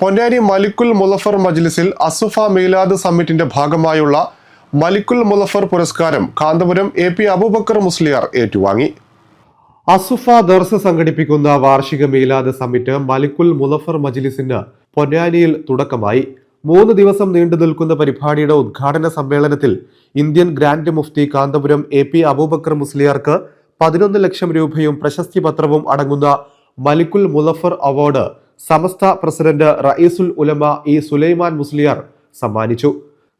പൊന്നാനി മലിക്കുൽ മുളഫർ മജ്ലിസിൽ അസുഫ മീലാദ് സമ്മിറ്റിന്റെ ഭാഗമായുള്ള മലിക്കുൽ മുളഫർ പുരസ്കാരം കാന്തപുരം AP അബൂബക്കർ മുസ്ലിയാർ ഏറ്റുവാങ്ങി. അസുഫ ദർസ് സംഘടിപ്പിക്കുന്ന വാർഷിക മീലാദ് സമ്മിറ്റ് മലിക്കുൽ മുളഫർ മജ്ലിസിന് പൊന്നാനിയിൽ തുടക്കമായി. 3 ദിവസം നീണ്ടു നിൽക്കുന്ന പരിപാടിയുടെ ഉദ്ഘാടന സമ്മേളനത്തിൽ ഇന്ത്യൻ ഗ്രാൻഡ് മുഫ്തി കാന്തപുരം AP അബൂബക്കർ മുസ്ലിയാർക്ക് 11 ലക്ഷം രൂപയും പ്രശസ്തി പത്രവും അടങ്ങുന്ന മലിക്കുൽ മുളഫർ അവാർഡ് സമസ്ത പ്രസിഡന്റ് റയീസുൽ ഉലമ E സുലൈമാൻ മുസ്ലിയാർ സമ്മാനിച്ചു.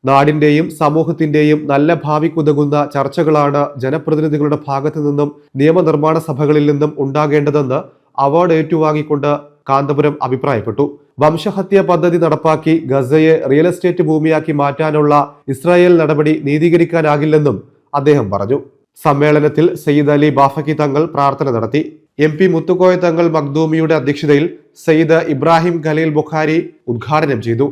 നാടിന്റെയും സമൂഹത്തിന്റെയും നല്ല ഭാവിക്കുതകുന്ന ചർച്ചകളാണ് ജനപ്രതിനിധികളുടെ ഭാഗത്തു നിന്നും നിയമനിർമ്മാണ സഭകളിൽ നിന്നും ഉണ്ടാകേണ്ടതെന്ന് അവാർഡ് ഏറ്റുവാങ്ങിക്കൊണ്ട് കാന്തപുരം അഭിപ്രായപ്പെട്ടു. വംശഹത്യ പദ്ധതി നടപ്പാക്കി ഗസയെ റിയൽ എസ്റ്റേറ്റ് ഭൂമിയാക്കി മാറ്റാനുള്ള ഇസ്രായേൽ നടപടി നീതീകരിക്കാനാകില്ലെന്നും അദ്ദേഹം പറഞ്ഞു. സമ്മേളനത്തിൽ സയ്യിദ് അലി ബാഫക്കി തങ്ങൾ പ്രാർത്ഥന നടത്തി. MP മുത്തുക്കോയ തങ്ങൾ മഖ്ദൂമിയുടെ അധ്യക്ഷതയിൽ സയ്യിദ് ഇബ്രാഹിം ഖലീൽ ബുഖാരി ഉദ്ഘാടനം ചെയ്തു.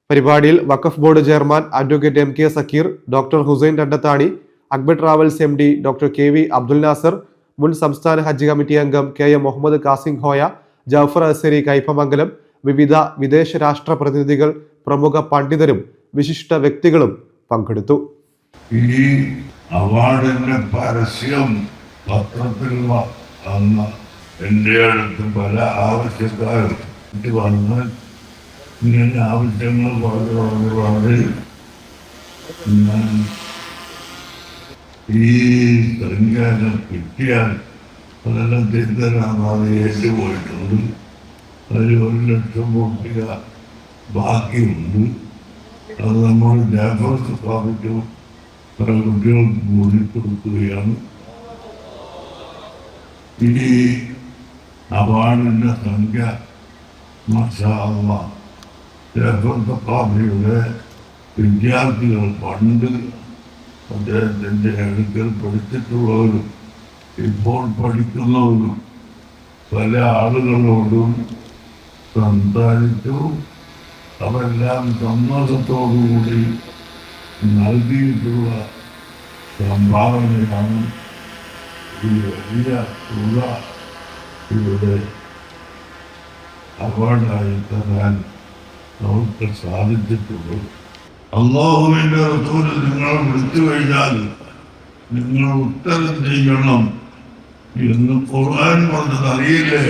പരിപാടിയിൽ Waqf board chairman advocate MK Zakir, doctor Hussain Randathani, Akbar Travels MD doctor KV Abdul Nasar, മുൻ സംസ്ഥാന ഹജ്ജ് കമ്മിറ്റി അംഗം KM മുഹമ്മദ് കാസിം ഖോയ, ജാഫർ അസരി കൈപ്പമംഗലം, വിവിധ വിദേശ രാഷ്ട്ര പ്രതിനിധികൾ, പ്രമുഖ പണ്ഡിതരും വിശിഷ്ട വ്യക്തികളും പങ്കെടുത്തു. ഈ അവാർഡിന്റെ പരസ്യം പത്രത്തിൽ വന്ന എൻ്റെ അടുത്ത് പല ആവശ്യക്കാർ വന്ന് ഇങ്ങനെ ആവശ്യങ്ങൾ പറഞ്ഞു ഈ സംഖ്യാനം കിട്ടിയാൽ അതെല്ലാം തിരുത്തരാണ് ഏറ്റുപോയിട്ടുണ്ട്. അതിൽ 1 ലക്ഷം രൂപ ബാക്കിയുണ്ട്. അത് നമ്മൾ ജാഫർ സ്ഥാപിച്ചു കുട്ടികൾക്ക് കൂടി കൊടുക്കുകയാണ്. ഈ അവാർഡിൻ്റെ സംഖ്യ മാഷാ അല്ലാഹ് ജാഫർ സഖാഫിയുടെ വിദ്യാർത്ഥികൾ പണ്ട് അദ്ദേഹത്തിൻ്റെ അടുക്കൽ പഠിച്ചിട്ടുള്ളവരും ഇപ്പോൾ പഠിക്കുന്നവരും പല ആളുകളോടും സംസാരിച്ചു. അവരെല്ലാം സമ്മതത്തോടുകൂടി നൽകിയിട്ടുള്ള സംഭാവനയാണ് ഈ വലിയ തുക ഇവിടെ അവാർഡായി തരാൻ നമുക്ക് സാധിച്ചിട്ടുള്ളൂ. അല്ലാഹുവിൻ്റെ റസൂൽ നിങ്ങളെ വിളിച്ചു കഴിഞ്ഞാൽ നിങ്ങൾ ഉത്തരം ചെയ്യണം എന്ന് ഖുർആൻ പറഞ്ഞത് അറിയില്ലേ?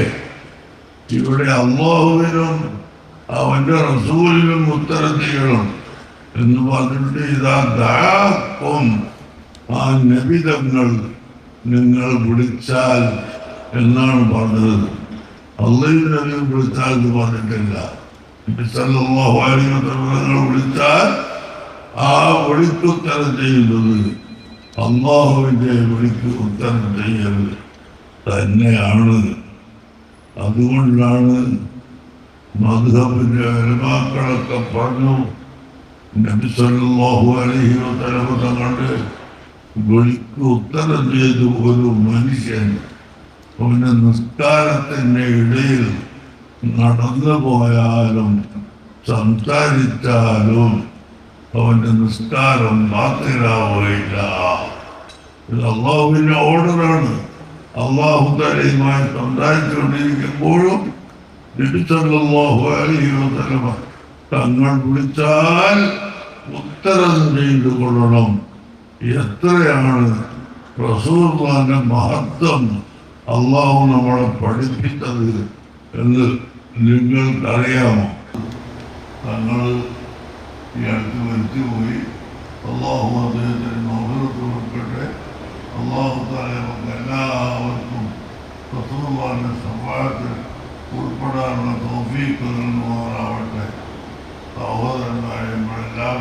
ഇവിടെ അല്ലാഹുവിനും അവൻ്റെ റസൂലിനും ഉത്തരം ചെയ്യണം എന്ന് പറഞ്ഞിട്ട് ഇതാ ദാക്കും ആ നബിതങ്ങൾ നിങ്ങൾ വിളിച്ചാൽ എന്നാണ് പറഞ്ഞത്. അല്ലാഹു നബി വിളിച്ചാൽ എന്ന് പറഞ്ഞിട്ടില്ല. നബി സല്ലല്ലാഹു അലൈഹി വസല്ലം വിളിച്ചാൽ ആ വിളിക്ക് ഉത്തരം ചെയ്യുന്നത് അല്ലാഹുവിൻ്റെ വിളിക്ക് ഉത്തരം ചെയ്യൽ തന്നെയാണ്. അതുകൊണ്ടാണ് മദ്ഹബിൻ്റെ ഉലമാക്കളൊക്കെ പറഞ്ഞു നബി സല്ലല്ലാഹു അലൈഹി വസല്ലം തങ്ങളുടെ വിളിക്ക് ഉത്തരം ചെയ്ത് ഒരു മനുഷ്യൻ അവൻ്റെ നിസ്കാരത്തിൻ്റെ ഇടയിൽ നടന്നു പോയാലും സംസാരിച്ചാലും അവൻ്റെ നിസ്കാരം ബാത്തിലാവുകയില്ല. ഇത് അള്ളാഹുവിൻ്റെ ഓർഡറാണ്. അള്ളാഹു തആലയുമായി സംസാരിച്ചുകൊണ്ടിരിക്കുമ്പോഴും നബി സല്ലല്ലാഹു അലൈഹി വസല്ലം തങ്ങൾ വിളിച്ചാൽ ഉത്തരം ചെയ്തു കൊള്ളണം. എത്രയാണ് റസൂലുള്ളാഹിന്റെ മഹത്വം അള്ളാഹു നമ്മളെ പഠിപ്പിച്ചത് എന്ന് നിങ്ങൾക്കറിയാമോ? തങ്ങൾ ഈ അടുത്ത് മരിച്ചുപോയി. അള്ളാഹു അദ്ദേഹത്തിന് മഗ്ഫിറത്ത് കൊടുക്കട്ടെ. അള്ളാഹു തആല നമുക്ക് എല്ലാവർക്കും റസൂലുള്ളാഹിന്റെ ശഫാഅത്തിൽ ഉൾപ്പെടാനുള്ള തൗഫീഖ് നൽകുമാറാവട്ടെ. സഹോദരന്മാരെ, നമ്മളെല്ലാം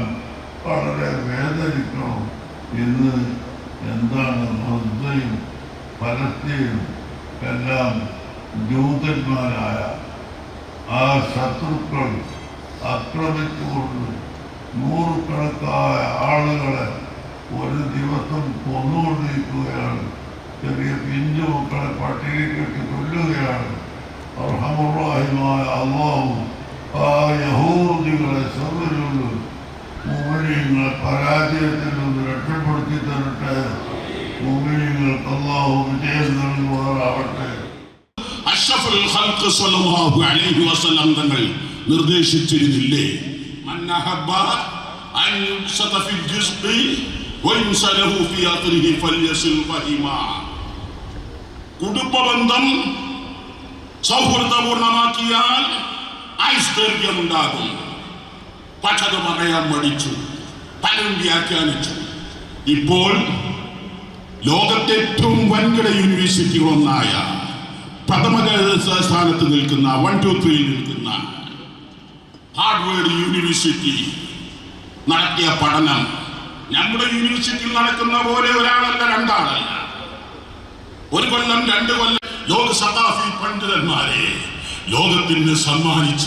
വളരെ വേദനിക്കണം. ഇന്ന് എന്താണ് ഗസയും പലസ്തീനും എല്ലാം ജൂതന്മാരായ ആ ശത്രുക്കൾ ആക്രമിച്ചുകൊണ്ട് നൂറുകണക്കായ ആളുകളെ ഒരു ദിവസം കൊന്നുകൊണ്ടിരിക്കുകയാണ്. ചെറിയ പിഞ്ചു മക്കളെ പട്ടിണിക്കിട്ട് കൊല്ലുകയാണ്. അർഹമുർ-റഹീമായ അല്ലാഹു ആ യഹൂദികളെ ശത്രുക്കളുടെ മുഅ്മിനീങ്ങളെ പരാജയത്തിൽ നിന്ന് രക്ഷപ്പെടുത്തി തരട്ടെ. മുഅ്മിനീങ്ങൾക്ക് അല്ലാഹു വിജയം നൽകുമാറാവട്ടെ. അഷ്റഫുൽ ഖൽഖ് സ്വല്ലല്ലാഹു അലൈഹി വസല്ലം തങ്ങൾ നിർദ്ദേശിച്ചിരുന്നില്ലേ? മൻ അഹബ്ബ അൻ യുബ്സത ഫിൽ ജിസ്ബി വയുൻസലഹു ഫി അത്രിഹി ഫൽയസിൽ റഹിമ. കുടുംബബന്ധം സൗഹൃദപൂർണമാക്കിയാൽ ഐശ്വര്യമുണ്ടാകും. പക്ഷെ അത് പറയാൻ മടിച്ചു, പലരും വ്യാഖ്യാനിച്ചു. ഇപ്പോൾ ലോകത്തെ ഏറ്റവും വൻകിട യൂണിവേഴ്സിറ്റികളൊന്നായ പ്രഥമ സ്ഥാനത്ത് നിൽക്കുന്ന 1, 2, 3 നിൽക്കുന്ന ഹാർഡ്വേർഡ് യൂണിവേഴ്സിറ്റി നടത്തിയ പഠനം നമ്മുടെ യൂണിവേഴ്സിറ്റിയിൽ നടക്കുന്ന പോലെ ഒരാളല്ല, രണ്ടാളല്ല, 1 കൊല്ലം 2 കൊല്ലം ലോക സഖാഫി പണ്ഡിതന്മാരെ ലോകത്തിന് സമ്മാനിച്ച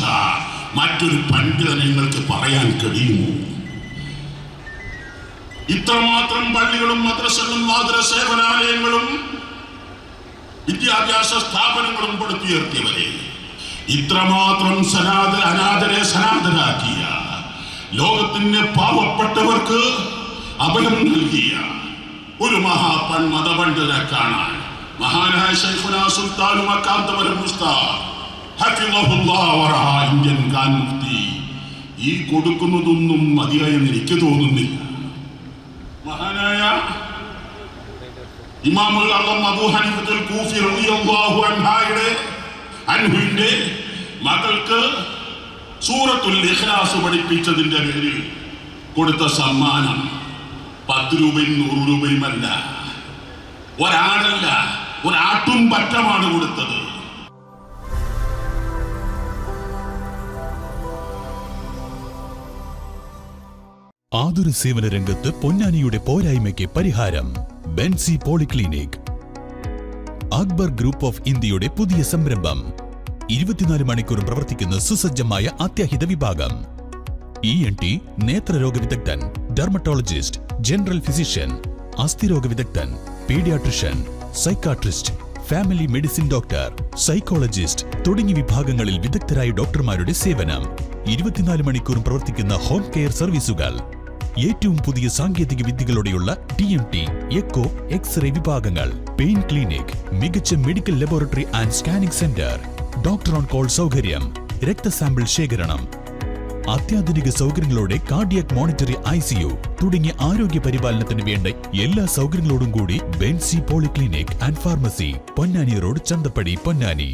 മറ്റൊരു പണ്ഡിതനെ നിങ്ങൾക്ക് പറയാൻ കഴിയുമോ? ഇത്രമാത്രം പള്ളികളും മദ്രസകളും മാതൃ സേവനാലയങ്ങളും വിദ്യാഭ്യാസ സ്ഥാപനങ്ങളും പടുത്തുയർത്തിയവരെ, ഇത്രമാത്രം അനാഥരെ സനാഥരാക്കിയ, ലോകത്തിന് പാവപ്പെട്ടവർക്ക് അഭയം നൽകിയ ഒരു മതപണ്ഡിതനെ കാണാൻ മഹാനായ ശൈഖുനാ സുൽത്താൻ മക്കാന്തപുരം ഉസ്താദ് ഹഫിളഹുല്ലാഹ് വറഹ ഇന്ത്യൻ ഖാൻ മുഫ്തി ഈ കൊടുക്കുന്നതൊന്നും മതിയായെന്ന് എനിക്ക് തോന്നുന്നില്ല. മഹാനായ ഇമാമുൽ അഅ്ലം അബൂ ഹനീഫത്തുൽ കൂഫി റളിയല്ലാഹു അൻഹുവിന്റെ മകൾക്ക് സൂറത്തുൽ ഇഖ്ലാസ് പഠിപ്പിച്ചതിന്റെ പേരിൽ കൊടുത്ത സമ്മാനം 10 രൂപയും 100 രൂപയുമല്ല, ഒരാളല്ല, ഒരാട്ടും പറ്റമാണ് കൊടുത്തത്. ആതുര സേവന രംഗത്ത് പൊന്നാനിയുടെ പോരായ്മയ്ക്ക് പരിഹാരം. Benzy polyclinic. Akbar group of ഇന്ത്യയുടെ പുതിയ സംരംഭം. 24 മണിക്കൂറും പ്രവർത്തിക്കുന്ന സുസജ്ജമായ അത്യാഹിത വിഭാഗം. ENT, നേത്രരോഗ വിദഗ്ധൻ, ഡെർമറ്റോളജിസ്റ്റ്, ജനറൽ ഫിസിഷ്യൻ, അസ്ഥിരോഗ വിദഗ്ധൻ, paediatrician, psychiatrist, family medicine doctor, psychologist തുടങ്ങിയ വിഭാഗങ്ങളിൽ വിദഗ്ധരായ ഡോക്ടർമാരുടെ സേവനം. 24 മണിക്കൂറും പ്രവർത്തിക്കുന്ന ഹോം കെയർ സർവീസുകൾ. ഏറ്റവും പുതിയ സാങ്കേതിക വിദ്യകളോടെയുള്ള TMT, എക്കോ, എക്സ്റേ വിഭാഗങ്ങൾ. പെയിൻ ക്ലിനിക്, മികച്ച medical laboratory and scanning centre, doctor on call സൗകര്യം, രക്തസാമ്പിൾ ശേഖരണം, അത്യാധുനിക സൗകര്യങ്ങളോടെ കാർഡിയാക് മോണിറ്ററി ICU തുടങ്ങിയ ആരോഗ്യ പരിപാലനത്തിന് വേണ്ട എല്ലാ സൗകര്യങ്ങളോടും കൂടി Benzy polyclinic and pharmacy, Ponnani road, Chanthappadi, Ponnani.